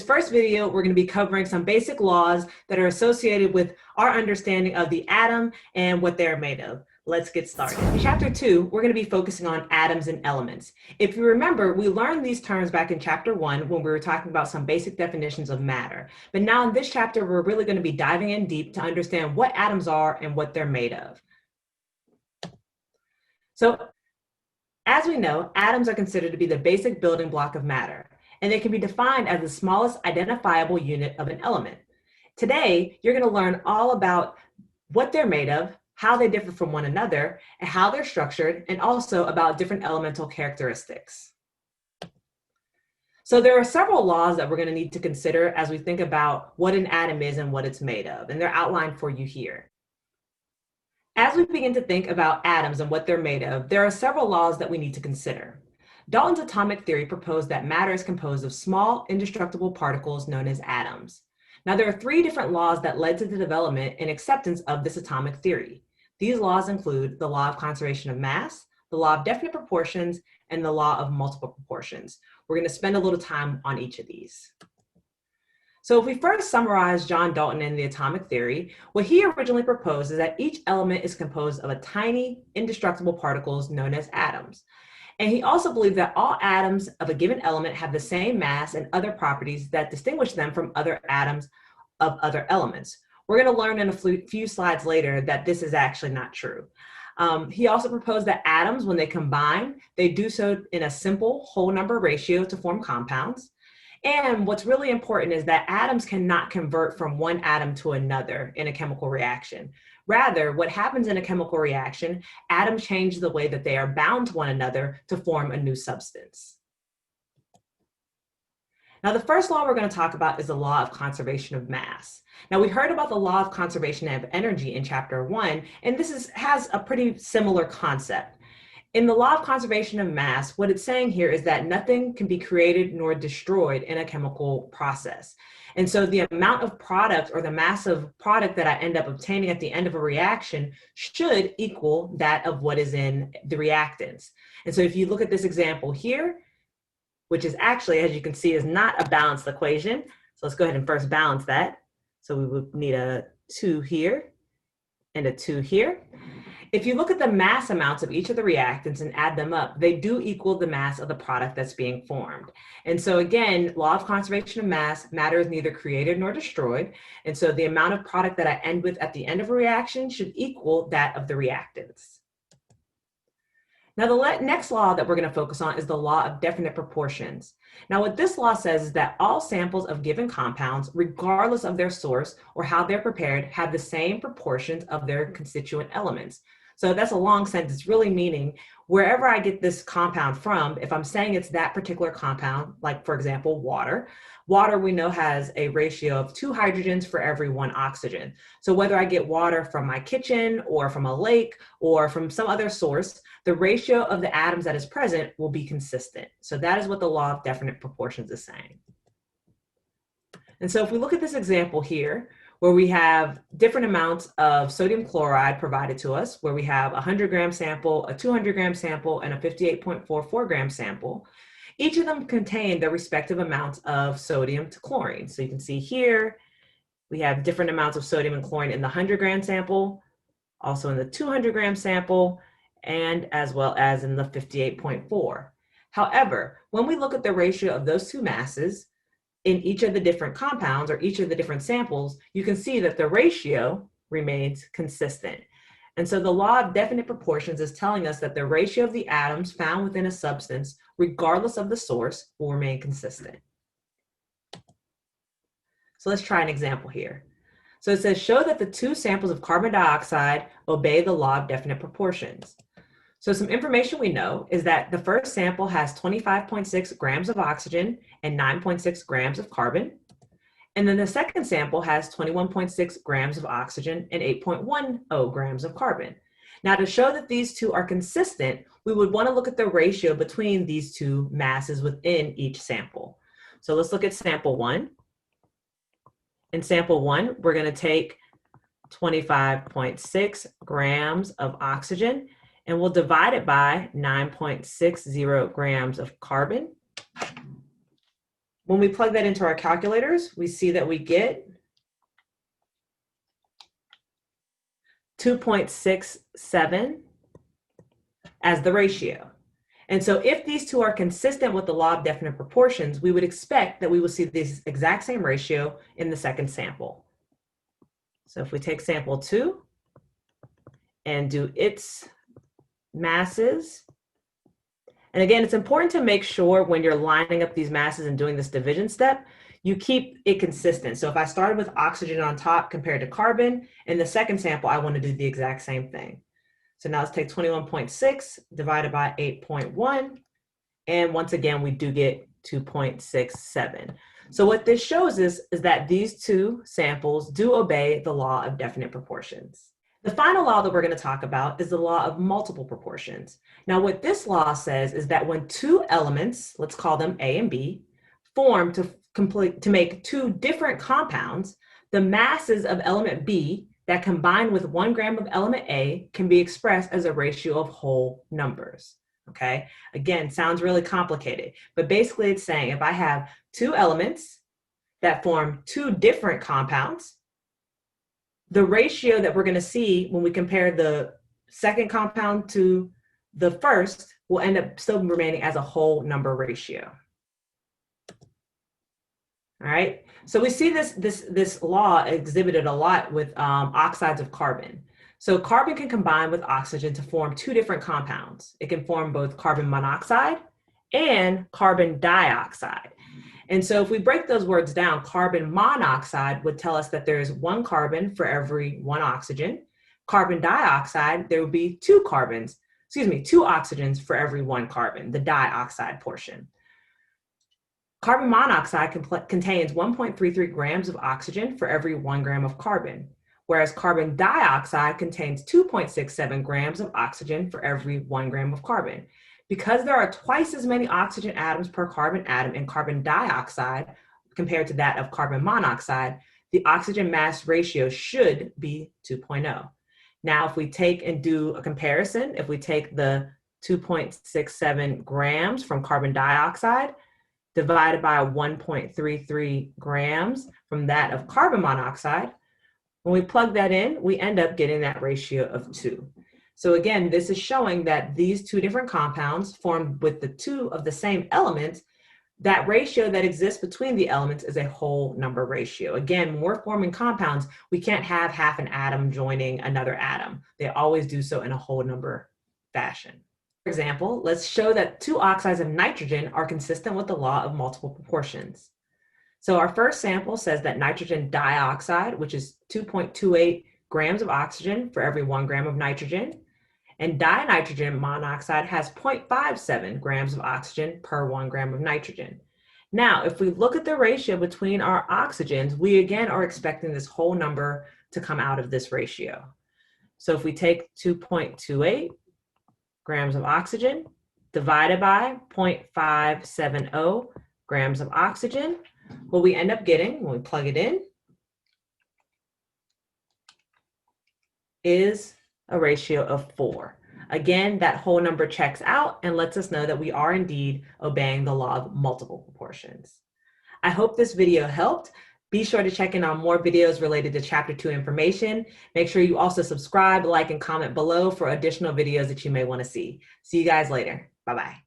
first video, we're going to be covering some basic laws that are associated with our understanding of the atom and what they're made of. Let's get started. In chapter 2, we're going to be focusing on atoms and elements. If you remember, we learned these terms back in chapter 1 when we were talking about some basic definitions of matter. But now in this chapter, we're really going to be diving in deep to understand what atoms are and what they're made of. So, as we know, atoms are considered to be the basic building block of matter, and they can be defined as the smallest identifiable unit of an element. Today, you're going to learn all about what they're made of, how they differ from one another, and how they're structured, and also about different elemental characteristics. So there are several laws that we're going to need to consider as we think about what an atom is and what it's made of, and they're outlined for you here. As we begin to think about atoms and what they're made of, there are several laws that we need to consider. Dalton's atomic theory proposed that matter is composed of small, indestructible particles known as atoms. Now, there are 3 different laws that led to the development and acceptance of this atomic theory. These laws include the law of conservation of mass, the law of definite proportions, and the law of multiple proportions. We're going to spend a little time on each of these. So if we first summarize John Dalton and the atomic theory, what he originally proposed is that each element is composed of a tiny, indestructible particles known as atoms. And he also believed that all atoms of a given element have the same mass and other properties that distinguish them from other atoms of other elements. We're going to learn in a few slides later that this is actually not true. He also proposed that atoms, when they combine, they do so in a simple whole number ratio to form compounds. And what's really important is that atoms cannot convert from one atom to another in a chemical reaction. Rather, what happens in a chemical reaction, atoms change the way that they are bound to one another to form a new substance. Now, the first law we're going to talk about is the law of conservation of mass. Now, we heard about the law of conservation of energy in chapter 1, and this has a pretty similar concept. In the law of conservation of mass, what it's saying here is that nothing can be created nor destroyed in a chemical process. And so the amount of product or the mass of product that I end up obtaining at the end of a reaction should equal that of what is in the reactants. And so if you look at this example here, which is actually, as you can see, is not a balanced equation. So let's go ahead and first balance that. So we would need a 2 here and a 2 here. If you look at the mass amounts of each of the reactants and add them up, they do equal the mass of the product that's being formed. And so again, law of conservation of mass, matter is neither created nor destroyed. And so the amount of product that I end with at the end of a reaction should equal that of the reactants. Now, the next law that we're going to focus on is the law of definite proportions. Now, what this law says is that all samples of given compounds, regardless of their source or how they're prepared, have the same proportions of their constituent elements. So that's a long sentence, really meaning wherever I get this compound from, if I'm saying it's that particular compound, like for example, water we know has a ratio of 2 hydrogens for every 1 oxygen. So whether I get water from my kitchen or from a lake or from some other source, the ratio of the atoms that is present will be consistent. So that is what the law of definite proportions is saying. And so if we look at this example here, where we have different amounts of sodium chloride provided to us, where we have a 100-gram sample, a 200-gram sample, and a 58.44-gram sample, each of them contain their respective amounts of sodium to chlorine. So you can see here, we have different amounts of sodium and chlorine in the 100-gram sample, also in the 200-gram sample, and as well as in the 58.4. However, when we look at the ratio of those 2 masses in each of the different compounds or each of the different samples, you can see that the ratio remains consistent. And so the law of definite proportions is telling us that the ratio of the atoms found within a substance, regardless of the source, will remain consistent. So let's try an example here. So it says, show that the 2 samples of carbon dioxide obey the law of definite proportions. So some information we know is that the first sample has 25.6 grams of oxygen and 9.6 grams of carbon. And then the second sample has 21.6 grams of oxygen and 8.10 grams of carbon. Now, to show that these 2 are consistent, we would want to look at the ratio between these 2 masses within each sample. So let's look at sample 1. In sample 1, we're going to take 25.6 grams of oxygen, and we'll divide it by 9.60 grams of carbon. When we plug that into our calculators, we see that we get 2.67 as the ratio. And so if these two are consistent with the law of definite proportions, we would expect that we will see this exact same ratio in the second sample. So if we take sample 2 and do its masses, and again, it's important to make sure when you're lining up these masses and doing this division step, you keep it consistent. So if I started with oxygen on top compared to carbon, in the second sample, I want to do the exact same thing. So now let's take 21.6 divided by 8.1. And once again, we do get 2.67. So what this shows us is that these two samples do obey the law of definite proportions. The final law that we're going to talk about is the law of multiple proportions. Now, what this law says is that when two elements, let's call them A and B, form to make two different compounds, the masses of element B that combine with 1 gram of element A can be expressed as a ratio of whole numbers. Okay, again, sounds really complicated, but basically it's saying if I have two elements that form two different compounds, the ratio that we're going to see when we compare the second compound to the first will end up still remaining as a whole number ratio. All right, so we see this law exhibited a lot with oxides of carbon. So carbon can combine with oxygen to form two different compounds. It can form both carbon monoxide and carbon dioxide. And so if we break those words down, carbon monoxide would tell us that there is 1 carbon for every 1 oxygen. Carbon dioxide, there would be 2 oxygens for every 1 carbon, the dioxide portion. Carbon monoxide contains 1.33 grams of oxygen for every 1 gram of carbon, whereas carbon dioxide contains 2.67 grams of oxygen for every 1 gram of carbon. Because there are twice as many oxygen atoms per carbon atom in carbon dioxide compared to that of carbon monoxide, the oxygen mass ratio should be 2.0. Now, if we take and do a comparison, if we take the 2.67 grams from carbon dioxide divided by 1.33 grams from that of carbon monoxide, when we plug that in, we end up getting that ratio of 2. So again, this is showing that these two different compounds formed with the two of the same elements, that ratio that exists between the elements is a whole number ratio. Again, when we're forming compounds, we can't have half an atom joining another atom. They always do so in a whole number fashion. For example, let's show that 2 oxides of nitrogen are consistent with the law of multiple proportions. So our first sample says that nitrogen dioxide, which is 2.28 grams of oxygen for every 1 gram of nitrogen, and dinitrogen monoxide has 0.57 grams of oxygen per 1 gram of nitrogen. Now, if we look at the ratio between our oxygens, we again are expecting this whole number to come out of this ratio. So if we take 2.28 grams of oxygen divided by 0.570 grams of oxygen, what we end up getting when we plug it in is a ratio of 4. Again, that whole number checks out and lets us know that we are indeed obeying the law of multiple proportions. I hope this video helped. Be sure to check in on more videos related to Chapter 2 information. Make sure you also subscribe, like, and comment below for additional videos that you may want to see. See you guys later. Bye-bye.